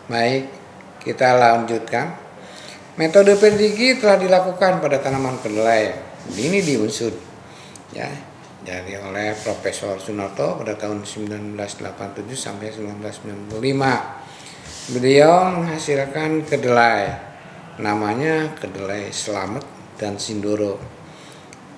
Baik, kita lanjutkan. Metode prediksi telah dilakukan pada tanaman kedelai. Ini diunsur ya, dari oleh Profesor Sunarto pada tahun 1987 sampai 1995. Beliau menghasilkan kedelai, namanya kedelai Slamet dan Sindoro.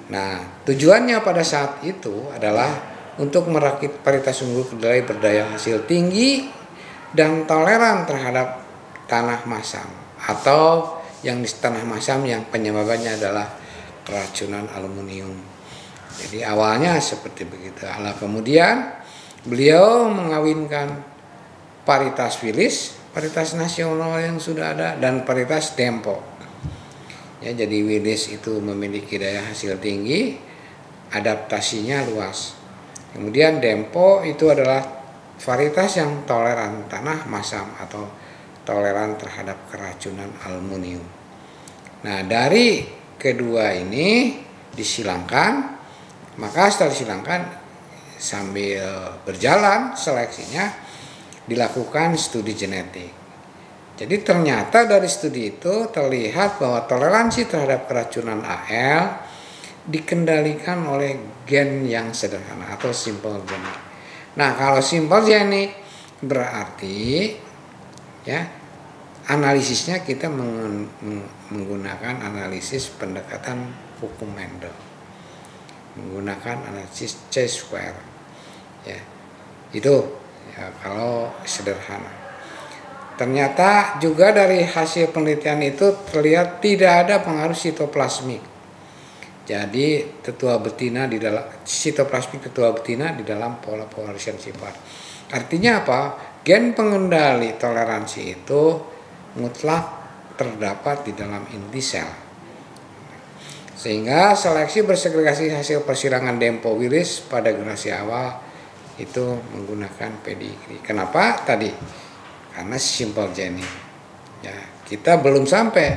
Nah, tujuannya pada saat itu adalah untuk merakit varietas unggul kedelai berdaya hasil tinggi dan toleran terhadap tanah masam, atau yang di tanah masam yang penyebabnya adalah keracunan aluminium. Jadi awalnya seperti begitu. Kemudian beliau mengawinkan varietas Wilis, varietas nasional yang sudah ada, dan varietas Dempo. Ya, jadi Wilis itu memiliki daya hasil tinggi, adaptasinya luas. Kemudian Dempo itu adalah varietas yang toleran tanah masam atau toleran terhadap keracunan aluminium. Nah, dari kedua ini disilangkan, maka setelah disilangkan sambil berjalan seleksinya dilakukan studi genetik. Jadi ternyata dari studi itu terlihat bahwa toleransi terhadap keracunan Al dikendalikan oleh gen yang sederhana atau simple genetic. Nah, kalau simple genetic berarti ya analisisnya kita menggunakan analisis pendekatan hukum Mendel, menggunakan analisis C-square. Ya, itu ya, kalau sederhana. Ternyata juga dari hasil penelitian itu terlihat tidak ada pengaruh sitoplasmik. Jadi tetua betina di dalam sitoplasmik tetua betina di dalam pola pewarisian sifat. Artinya apa? Gen pengendali toleransi itu mutlak terdapat di dalam inti sel. Sehingga seleksi bersegregasi hasil persilangan Dempo Wilis pada generasi awal itu menggunakan pedigree. Kenapa tadi? Karena simple genetic. Ya, kita belum sampai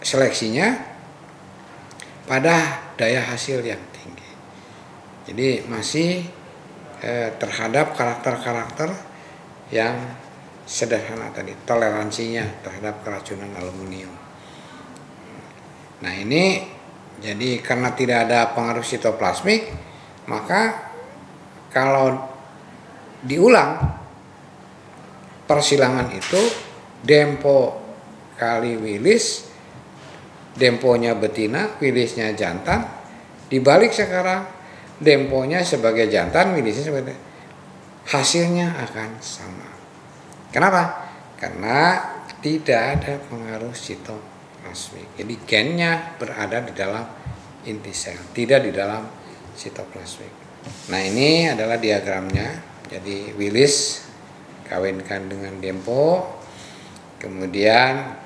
seleksinya pada daya hasil yang tinggi. Jadi masih terhadap karakter-karakter yang sederhana tadi, toleransinya terhadap keracunan aluminium. Nah, ini jadi karena tidak ada pengaruh sitoplasmik, maka kalau diulang persilangan itu Dempo kali Wilis, Demponya betina, Wilisnya jantan. Dibalik sekarang, Demponya sebagai jantan, Wilisnya sebagai, hasilnya akan sama. Kenapa? Karena tidak ada pengaruh sitoplasmik. Jadi gennya berada di dalam inti sel, tidak di dalam sitoplasmik. Nah, ini adalah diagramnya. Jadi Wilis kawinkan dengan Dempo, kemudian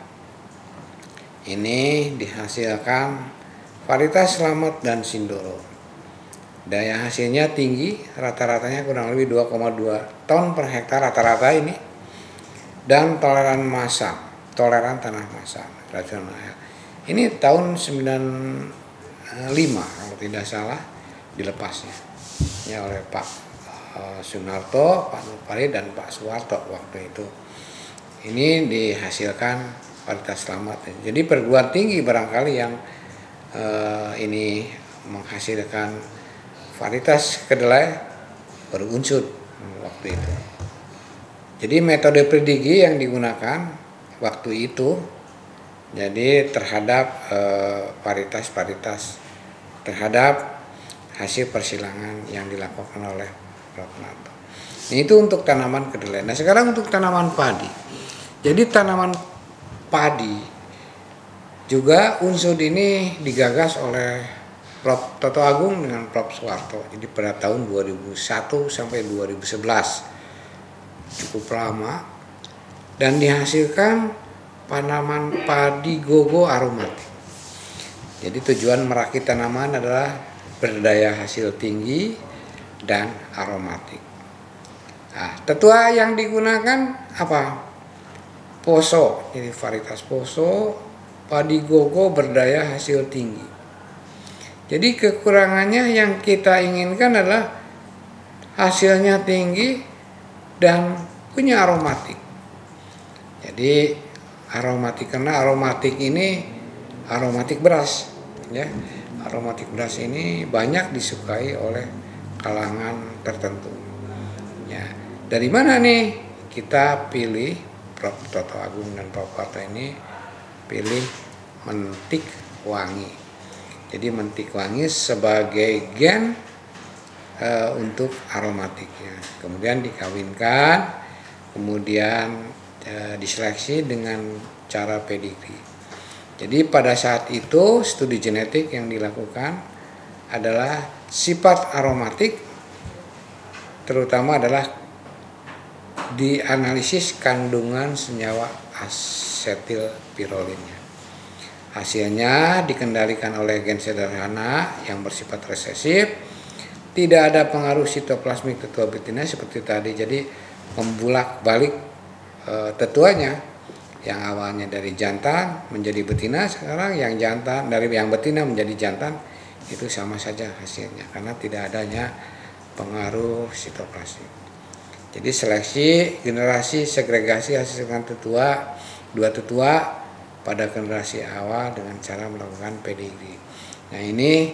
ini dihasilkan varietas Slamet dan Sindoro. Daya hasilnya tinggi, rata-ratanya kurang lebih 2,2 ton per hektar rata-rata ini. Dan toleran masam, toleran tanah masam, racun Al. Ini tahun 95 kalau tidak salah dilepasnya ya oleh Pak Sunarto, Pak Nurpari dan Pak Suwarto waktu itu. Ini dihasilkan varietas Slamet. Jadi perguruan tinggi barangkali yang ini menghasilkan varietas kedelai berunsur waktu itu. Jadi metode prediksi yang digunakan waktu itu jadi terhadap varietas terhadap hasil persilangan yang dilakukan oleh Prof. Sunarto. Itu untuk tanaman kedelai. Nah, sekarang untuk tanaman padi. Jadi tanaman padi juga unsur ini digagas oleh Prof. Toto Agung dengan Prof. Suwarto. Jadi pada tahun 2001 sampai 2011 cukup lama, dan dihasilkan tanaman padi gogo aromatik. Jadi tujuan merakit tanaman adalah berdaya hasil tinggi dan aromatik. Nah, tetua yang digunakan apa? Poso, jadi varietas Poso, padi gogo berdaya hasil tinggi. Jadi kekurangannya yang kita inginkan adalah hasilnya tinggi dan punya aromatik. Jadi aromatik, karena aromatik ini aromatik beras, ya. Aromatik beras ini banyak disukai oleh kalangan tertentu. Ya, dari mana nih kita pilih, Prof. Toto Agung dan Prof. Parto ini pilih mentik wangi. Jadi mentik wangi sebagai gen untuk aromatiknya. Kemudian dikawinkan, kemudian diseleksi dengan cara pedigree. Jadi pada saat itu studi genetik yang dilakukan adalah sifat aromatik, terutama adalah dianalisis kandungan senyawa asetilpirolinnya. Hasilnya dikendalikan oleh gen sederhana yang bersifat resesif, tidak ada pengaruh sitoplasmik tetua betina seperti tadi. Jadi membulak-balik tetuanya, yang awalnya dari jantan menjadi betina, sekarang yang jantan dari yang betina menjadi jantan, itu sama saja hasilnya karena tidak adanya pengaruh sitoplasmik. Jadi seleksi generasi segregasi hasilkan tetua, dua tetua pada generasi awal dengan cara melakukan pedigree. Nah ini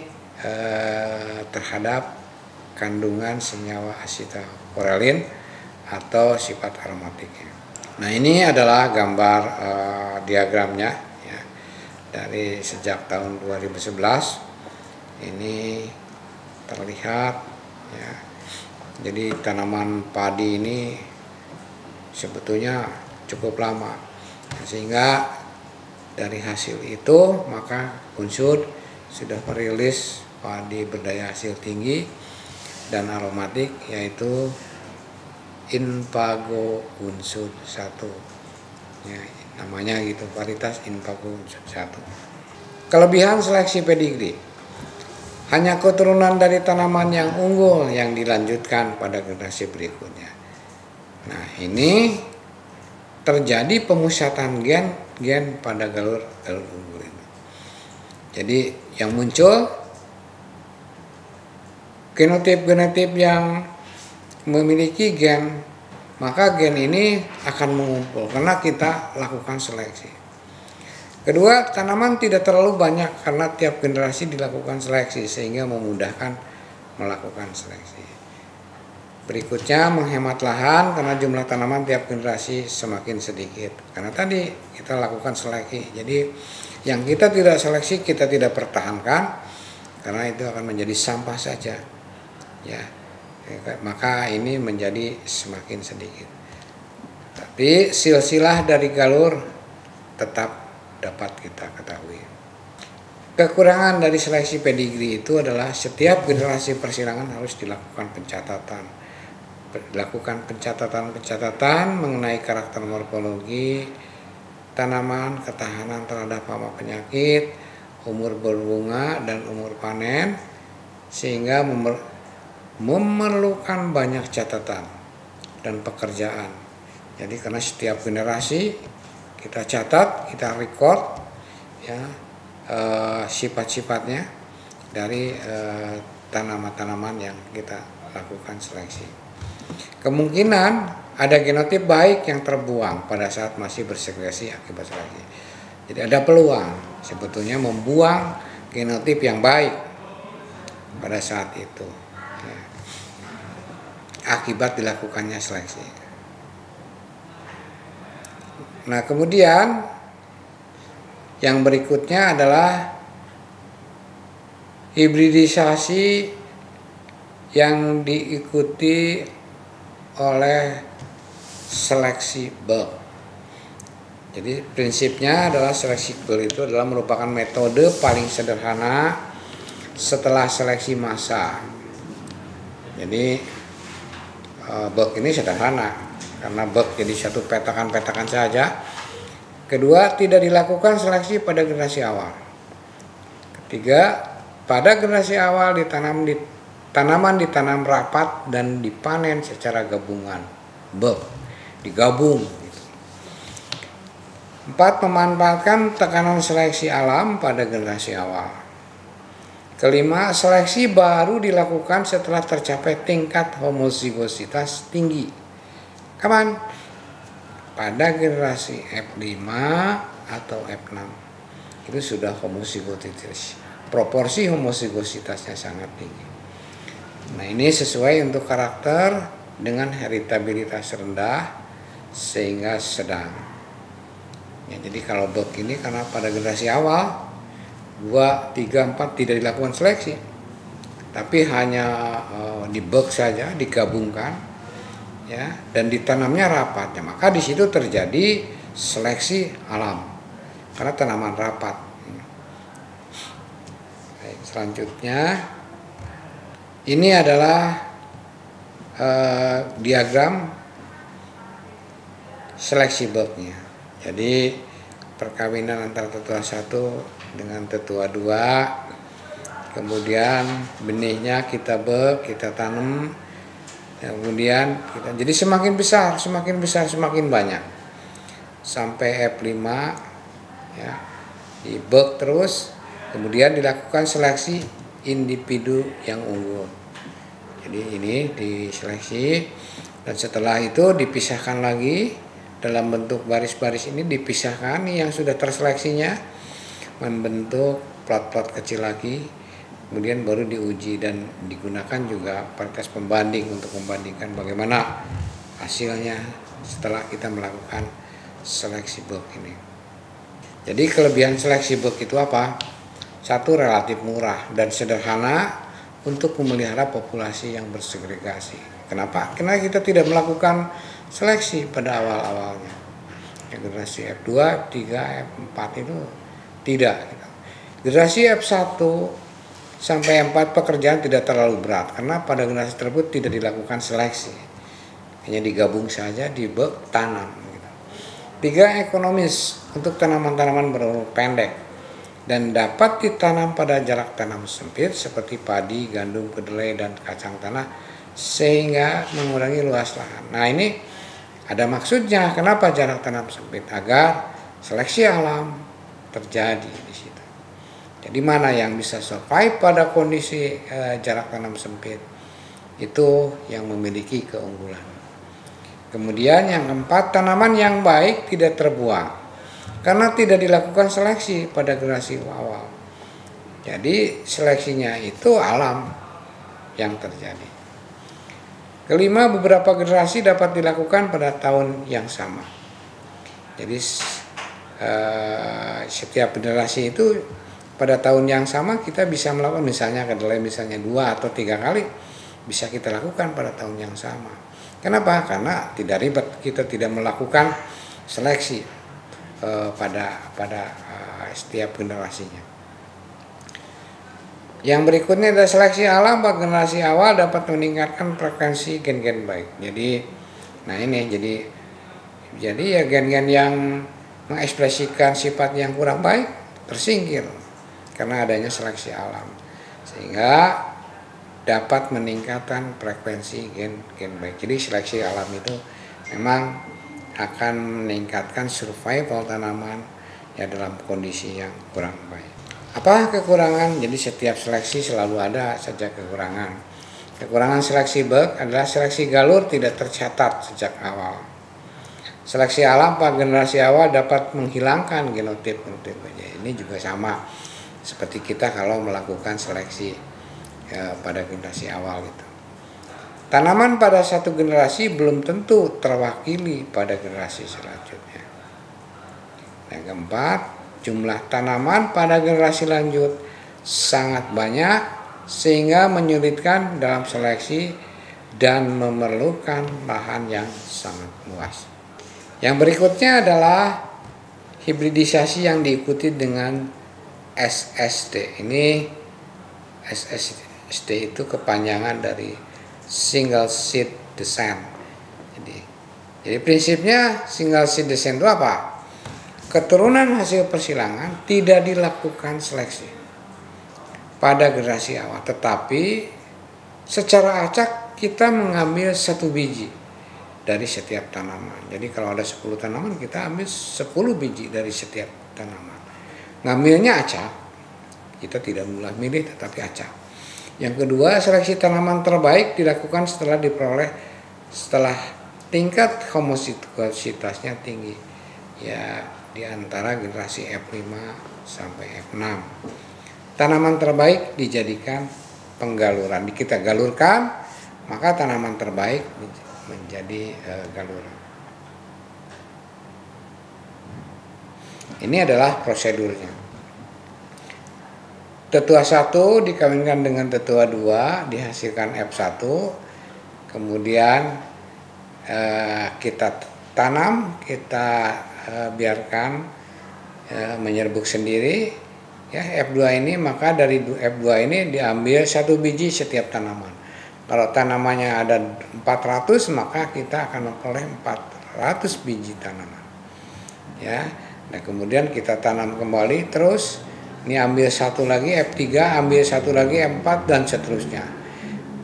terhadap kandungan senyawa asetilpirolen atau sifat aromatiknya. Nah ini adalah gambar diagramnya, ya, dari sejak tahun 2011 ini terlihat, ya. Jadi tanaman padi ini sebetulnya cukup lama, sehingga dari hasil itu maka Unsud sudah merilis padi berdaya hasil tinggi dan aromatik, yaitu Inpago Unsud 1, ya, namanya gitu, varietas Inpago Unsud 1. Kelebihan seleksi pedigree: hanya keturunan dari tanaman yang unggul yang dilanjutkan pada generasi berikutnya. Nah ini terjadi pemusatan gen pada galur unggul ini. Jadi yang muncul genotip yang memiliki gen, maka gen ini akan mengumpul karena kita lakukan seleksi. Kedua, tanaman tidak terlalu banyak karena tiap generasi dilakukan seleksi sehingga memudahkan melakukan seleksi. Berikutnya, menghemat lahan karena jumlah tanaman tiap generasi semakin sedikit karena tadi kita lakukan seleksi. Jadi yang kita tidak seleksi kita tidak pertahankan karena itu akan menjadi sampah saja, ya. Maka ini menjadi semakin sedikit. Tapi silsilah dari galur tetap dapat kita ketahui. Kekurangan dari seleksi pedigree itu adalah setiap generasi persilangan harus dilakukan pencatatan mengenai karakter morfologi tanaman, ketahanan terhadap hama penyakit, umur berbunga dan umur panen, sehingga memerlukan banyak catatan dan pekerjaan. Jadi karena setiap generasi kita catat, kita record, ya, sifat-sifatnya dari tanaman-tanaman yang kita lakukan seleksi. Kemungkinan ada genotip baik yang terbuang pada saat masih bersegregasi akibat seleksi. Jadi ada peluang sebetulnya membuang genotip yang baik pada saat itu, ya, akibat dilakukannya seleksi. Nah kemudian yang berikutnya adalah hibridisasi yang diikuti oleh seleksi bulk. Jadi prinsipnya adalah seleksi bulk itu adalah merupakan metode paling sederhana setelah seleksi massa. Jadi bulk ini sederhana karena bulk jadi satu petakan-petakan saja. Kedua, tidak dilakukan seleksi pada generasi awal. Ketiga, pada generasi awal tanaman ditanam rapat dan dipanen secara gabungan, bulk, digabung. Empat, memanfaatkan tekanan seleksi alam pada generasi awal. Kelima, seleksi baru dilakukan setelah tercapai tingkat homozigositas tinggi Kapan? Pada generasi F5 atau F6 itu sudah homozigositas. Proporsi homozigositasnya sangat tinggi. Nah, ini sesuai untuk karakter dengan heritabilitas rendah sehingga sedang. Ya, jadi kalau bug ini karena pada generasi awal 2, 3, 4 tidak dilakukan seleksi, tapi hanya di bug saja digabungkan, ya, dan ditanamnya rapat, ya, maka di situ terjadi seleksi alam karena tanaman rapat. Baik, selanjutnya ini adalah diagram seleksi bugnya. Jadi perkawinan antara tetua 1 dengan tetua 2, kemudian benihnya kita bug, kita tanam. Kemudian jadi semakin besar semakin banyak sampai F5, ya, dibug terus, kemudian dilakukan seleksi individu yang unggul. Jadi ini diseleksi dan setelah itu dipisahkan lagi dalam bentuk baris-baris ini, dipisahkan nih yang sudah terseleksinya membentuk plot-plot kecil lagi. Kemudian baru diuji dan digunakan juga tes pembanding untuk membandingkan bagaimana hasilnya setelah kita melakukan seleksi bug ini. Jadi kelebihan seleksi bug itu apa? Satu, relatif murah dan sederhana untuk memelihara populasi yang bersegregasi. Kenapa? Karena kita tidak melakukan seleksi pada awal-awalnya. Generasi F2, F3, F4 itu tidak. Generasi F1 sampai 4 pekerjaan tidak terlalu berat karena pada generasi tersebut tidak dilakukan seleksi, hanya digabung saja, dibug, tanam. 3, ekonomis untuk tanaman-tanaman berumur pendek dan dapat ditanam pada jarak tanam sempit seperti padi, gandum, kedelai, dan kacang tanah sehingga mengurangi luas lahan. Nah, ini ada maksudnya. Kenapa jarak tanam sempit? Agar seleksi alam terjadi di situ. Jadi mana yang bisa survive pada kondisi jarak tanam sempit, itu yang memiliki keunggulan. Kemudian yang keempat, tanaman yang baik tidak terbuang karena tidak dilakukan seleksi pada generasi awal. Jadi seleksinya itu alam yang terjadi. Kelima, beberapa generasi dapat dilakukan pada tahun yang sama. Jadi setiap generasi itu pada tahun yang sama kita bisa melakukan, misalnya kedelai misalnya 2 atau 3 kali bisa kita lakukan pada tahun yang sama. Kenapa? Karena tidak ribet, kita tidak melakukan seleksi pada setiap generasinya. Yang berikutnya adalah seleksi alam pada generasi awal dapat meningkatkan frekuensi gen-gen baik. Jadi, nah ini jadi ya gen-gen yang mengekspresikan sifat yang kurang baik tersingkir karena adanya seleksi alam, sehingga dapat meningkatkan frekuensi gen-gen baik. Jadi seleksi alam itu memang akan meningkatkan survival tanaman ya dalam kondisi yang kurang baik. Apa kekurangan? Jadi setiap seleksi selalu ada saja kekurangan. Kekurangan seleksi bug adalah seleksi galur tidak tercatat sejak awal. Seleksi alam pada generasi awal dapat menghilangkan genotip. Ini juga sama seperti kita kalau melakukan seleksi pada generasi awal gitu. Tanaman pada satu generasi belum tentu terwakili pada generasi selanjutnya. Yang keempat, jumlah tanaman pada generasi lanjut sangat banyak sehingga menyulitkan dalam seleksi dan memerlukan lahan yang sangat luas. Yang berikutnya adalah hibridisasi yang diikuti dengan SSD. Ini SSD itu kepanjangan dari single seed descent. Jadi prinsipnya single seed descent itu apa? Keturunan hasil persilangan tidak dilakukan seleksi pada generasi awal, tetapi secara acak kita mengambil 1 biji dari setiap tanaman. Jadi kalau ada 10 tanaman, kita ambil 10 biji dari setiap tanaman. Ngambilnya acak, kita tidak mulai milih tetapi acak. Yang kedua, seleksi tanaman terbaik dilakukan setelah tingkat homozigositasnya tinggi, ya di antara generasi F5 sampai F6. Tanaman terbaik dijadikan penggaluran, kita galurkan, maka tanaman terbaik menjadi galuran. Ini adalah prosedurnya. Tetua 1 dikawinkan dengan tetua 2, dihasilkan F1, kemudian kita tanam, kita biarkan menyerbuk sendiri, ya F2 ini, maka dari F2 ini diambil 1 biji setiap tanaman. Kalau tanamannya ada 400, maka kita akan memperoleh 400 biji tanaman, ya. Nah kemudian kita tanam kembali terus, ini ambil 1 lagi F3, ambil 1 lagi F4 dan seterusnya.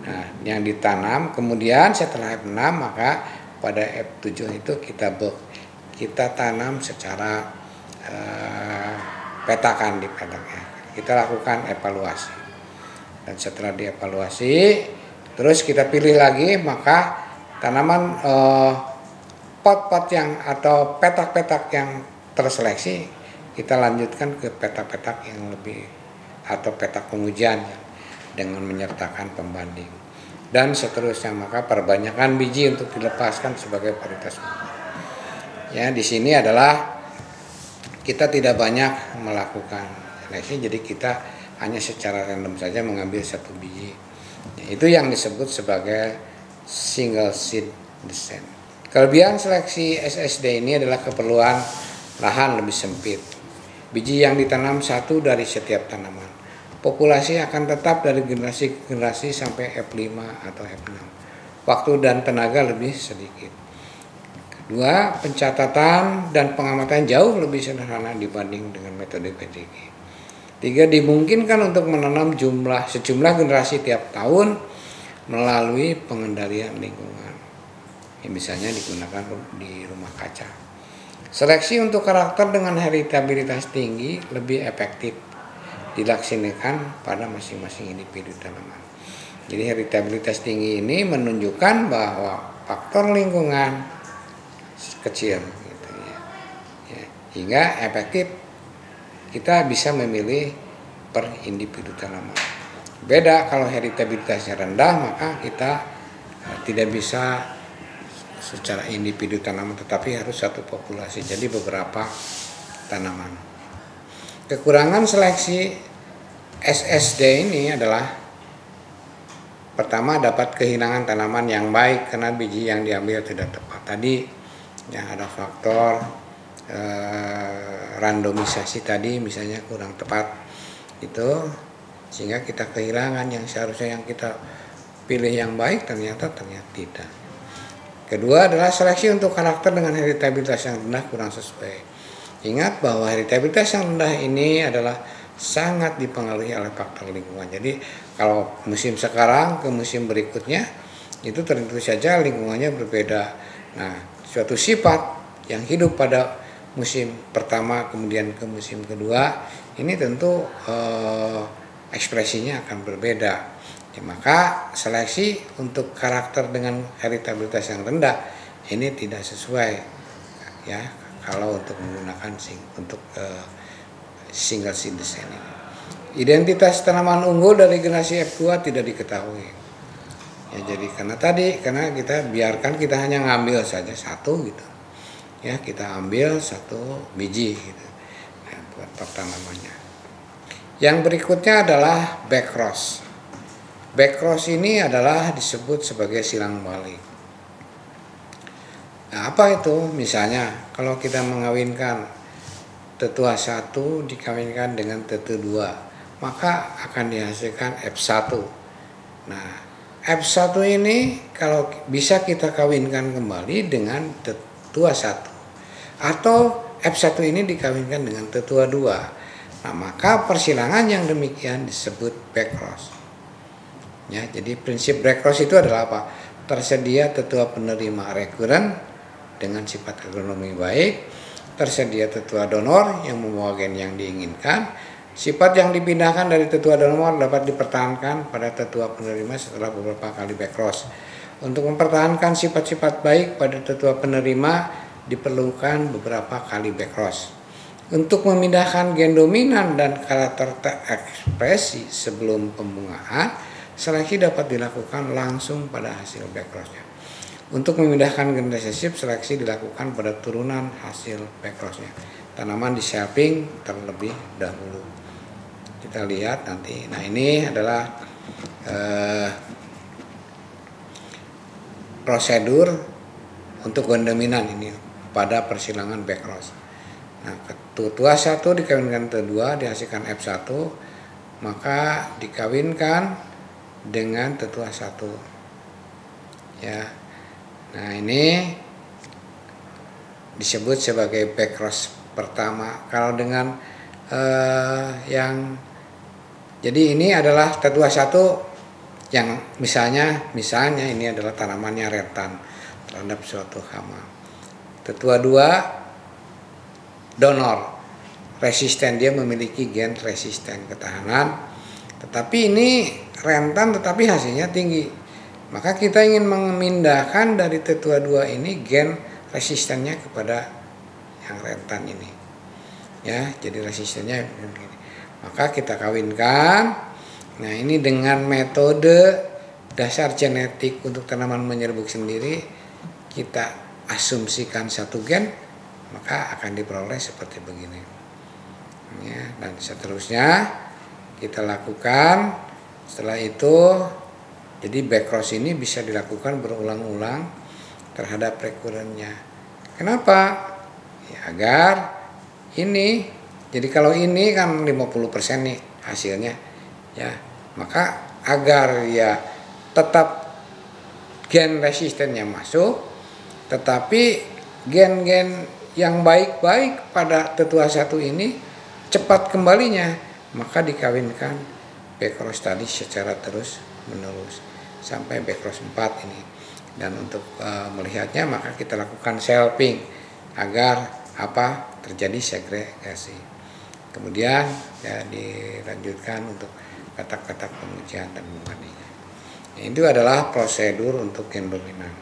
Nah yang ditanam kemudian setelah F6, maka pada F7 itu kita tanam secara petakan di petaknya. Kita lakukan evaluasi, dan setelah dievaluasi terus kita pilih lagi, maka tanaman pot-pot yang atau petak-petak yang terseleksi kita lanjutkan ke petak-petak yang lebih atau petak pengujian dengan menyertakan pembanding dan seterusnya. Maka perbanyakan biji untuk dilepaskan sebagai varietas unggul. Ya, di sini adalah kita tidak banyak melakukan seleksi, jadi kita hanya secara random saja mengambil 1 biji. Ya, itu yang disebut sebagai single seed descent. Kelebihan seleksi SSD ini adalah keperluan lahan lebih sempit. Biji yang ditanam 1 dari setiap tanaman. Populasi akan tetap dari generasi ke generasi sampai F5 atau F6. Waktu dan tenaga lebih sedikit. Kedua, pencatatan dan pengamatan jauh lebih sederhana dibanding dengan metode PDG. 3, dimungkinkan untuk menanam sejumlah generasi tiap tahun melalui pengendalian lingkungan. Yang misalnya digunakan di rumah kaca. Seleksi untuk karakter dengan heritabilitas tinggi lebih efektif dilaksanakan pada masing-masing individu tanaman. Jadi heritabilitas tinggi ini menunjukkan bahwa faktor lingkungan kecil, gitu ya. Hingga efektif kita bisa memilih per individu tanaman. Beda kalau heritabilitasnya rendah, maka kita tidak bisa secara individu tanaman, tetapi harus satu populasi, jadi beberapa tanaman. Kekurangan seleksi SSD ini adalah pertama, dapat kehilangan tanaman yang baik karena biji yang diambil tidak tepat. Tadi ya ada faktor randomisasi tadi misalnya kurang tepat itu, sehingga kita kehilangan yang seharusnya yang kita pilih yang baik ternyata tidak. Kedua adalah seleksi untuk karakter dengan heritabilitas yang rendah kurang sesuai. Ingat bahwa heritabilitas yang rendah ini adalah sangat dipengaruhi oleh faktor lingkungan. Jadi kalau musim sekarang ke musim berikutnya itu tentu saja lingkungannya berbeda. Nah, suatu sifat yang hidup pada musim pertama kemudian ke musim kedua ini tentu ekspresinya akan berbeda. Ya, maka seleksi untuk karakter dengan heritabilitas yang rendah ini tidak sesuai, ya kalau untuk menggunakan single seed descent ini. Identitas tanaman unggul dari generasi F2 tidak diketahui. Ya, jadi karena kita biarkan, kita hanya ngambil saja 1 gitu. Ya, kita ambil 1 biji gitu. Nah, buat tanamannya. Yang berikutnya adalah backcross. Backcross ini adalah disebut sebagai silang balik. Nah, apa itu? Misalnya kalau kita mengawinkan tetua 1 dikawinkan dengan tetua 2, maka akan dihasilkan F1. Nah, F1 ini kalau bisa kita kawinkan kembali dengan tetua 1, atau F1 ini dikawinkan dengan tetua 2. Nah, maka persilangan yang demikian disebut backcross. Ya, jadi prinsip backcross itu adalah apa? Tersedia tetua penerima rekuren dengan sifat agronomi baik, tersedia tetua donor yang membawa gen yang diinginkan, sifat yang dipindahkan dari tetua donor dapat dipertahankan pada tetua penerima setelah beberapa kali backcross. Untuk mempertahankan sifat-sifat baik pada tetua penerima diperlukan beberapa kali backcross. Untuk memindahkan gen dominan dan karakter terekspresi sebelum pembungaan, seleksi dapat dilakukan langsung pada hasil backcrossnya. Untuk memindahkan gen resesif, seleksi dilakukan pada turunan hasil backcrossnya. Tanaman di shaping terlebih dahulu. Kita lihat nanti. Nah, ini adalah prosedur untuk gen dominan ini pada persilangan backcross. Nah, tetua 1 dikawinkan tetua dihasilkan F1, maka dikawinkan dengan tetua 1. Ya. Nah, ini disebut sebagai backcross pertama. Kalau dengan jadi ini adalah tetua 1 yang misalnya ini adalah tanamannya rentan terhadap suatu hama. Tetua 2 donor, resisten, dia memiliki gen resisten ketahanan, tetapi ini rentan tetapi hasilnya tinggi. Maka kita ingin memindahkan dari tetua 2 ini gen resistennya kepada yang rentan ini. Ya, jadi resistennya begini. Maka kita kawinkan. Nah, ini dengan metode dasar genetik untuk tanaman menyerbuk sendiri, kita asumsikan satu gen, maka akan diperoleh seperti begini. Ya, dan seterusnya kita lakukan. Setelah itu, jadi backcross ini bisa dilakukan berulang-ulang terhadap rekurennya. Kenapa? Ya, agar ini, jadi kalau ini kan 50% nih hasilnya, ya, maka agar ya tetap gen resistennya masuk, tetapi gen-gen yang baik-baik pada tetua 1 ini cepat kembalinya, maka dikawinkan backcross tadi secara terus menerus sampai backcross 4 ini. Dan untuk melihatnya maka kita lakukan selfing agar terjadi segregasi. Kemudian ya dilanjutkan untuk kata-kata pengujian dan membandingkan. Itu adalah prosedur untuk gen dominan.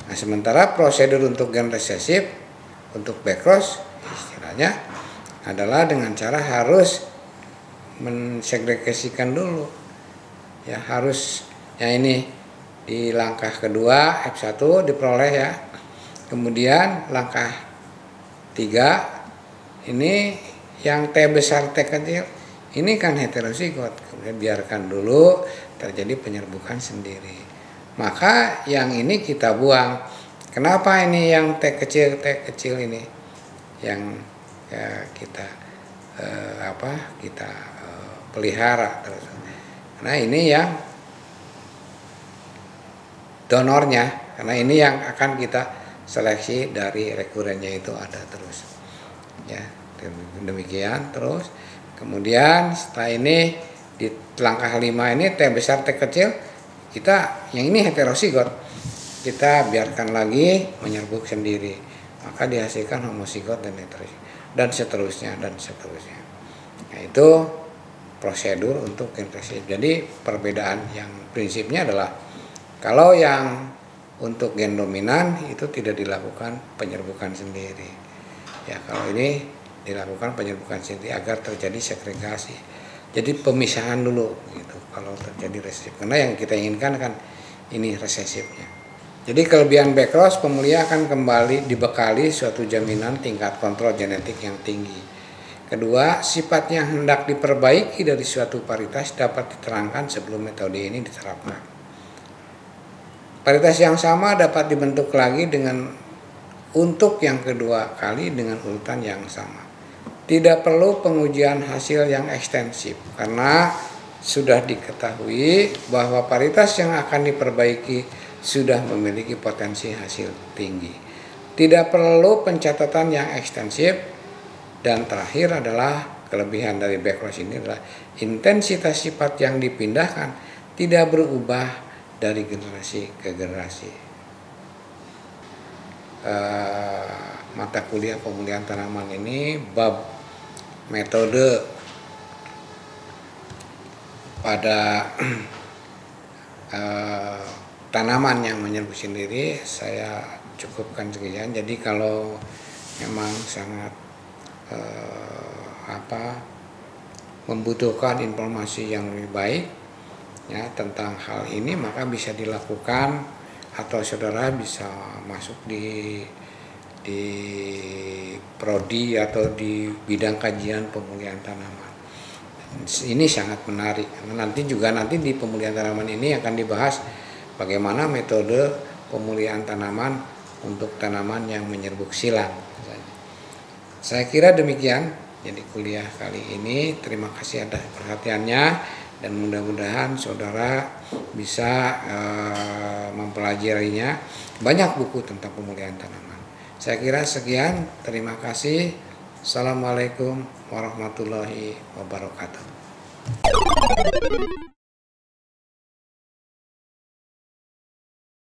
Nah, sementara prosedur untuk gen resesif untuk backcross istilahnya adalah dengan cara harus mensegregasikan dulu. Ya, harus ini di langkah kedua F1 diperoleh ya. Kemudian langkah 3 ini yang T besar T kecil ini kan heterozigot, kemudian biarkan dulu terjadi penyerbukan sendiri. Maka yang ini kita buang. Kenapa ini yang T kecil ini yang ya kita pelihara terus. Karena ini yang donornya, karena ini yang akan kita seleksi dari rekurennya itu ada terus. Ya, demikian terus. Kemudian setelah ini di langkah 5 ini T besar T kecil, kita yang ini heterozigot, kita biarkan lagi menyerbuk sendiri, maka dihasilkan homozigot dan heterozigot dan seterusnya. Nah, itu prosedur untuk gen resesif. Jadi perbedaan yang prinsipnya adalah kalau yang untuk gen dominan itu tidak dilakukan penyerbukan sendiri. Ya, kalau ini dilakukan penyerbukan sendiri agar terjadi segregasi. Jadi pemisahan dulu gitu kalau terjadi resesif. Karena yang kita inginkan kan ini resesifnya. Jadi kelebihan backcross, pemulia akan kembali dibekali suatu jaminan tingkat kontrol genetik yang tinggi. Kedua, sifat yang hendak diperbaiki dari suatu varietas dapat diterangkan sebelum metode ini diterapkan. Varietas yang sama dapat dibentuk lagi untuk yang kedua kali dengan urutan yang sama. Tidak perlu pengujian hasil yang ekstensif karena sudah diketahui bahwa varietas yang akan diperbaiki sudah memiliki potensi hasil tinggi. Tidak perlu pencatatan yang ekstensif. Dan terakhir adalah kelebihan dari backcross ini adalah intensitas sifat yang dipindahkan tidak berubah dari generasi ke generasi. Mata kuliah pemulihan tanaman ini bab metode pada eh, tanaman yang menyerbu sendiri saya cukupkan sekian. Jadi kalau memang sangat membutuhkan informasi yang lebih baik ya tentang hal ini, maka bisa dilakukan atau saudara bisa masuk di prodi atau di bidang kajian pemulihan tanaman. Ini sangat menarik karena nanti di pemulihan tanaman ini akan dibahas bagaimana metode pemulihan tanaman untuk tanaman yang menyerbuk silang. Saya kira demikian jadi kuliah kali ini. Terima kasih atas perhatiannya dan mudah-mudahan saudara bisa mempelajarinya. Banyak buku tentang pemulihan tanaman. Saya kira sekian. Terima kasih. Assalamualaikum warahmatullahi wabarakatuh.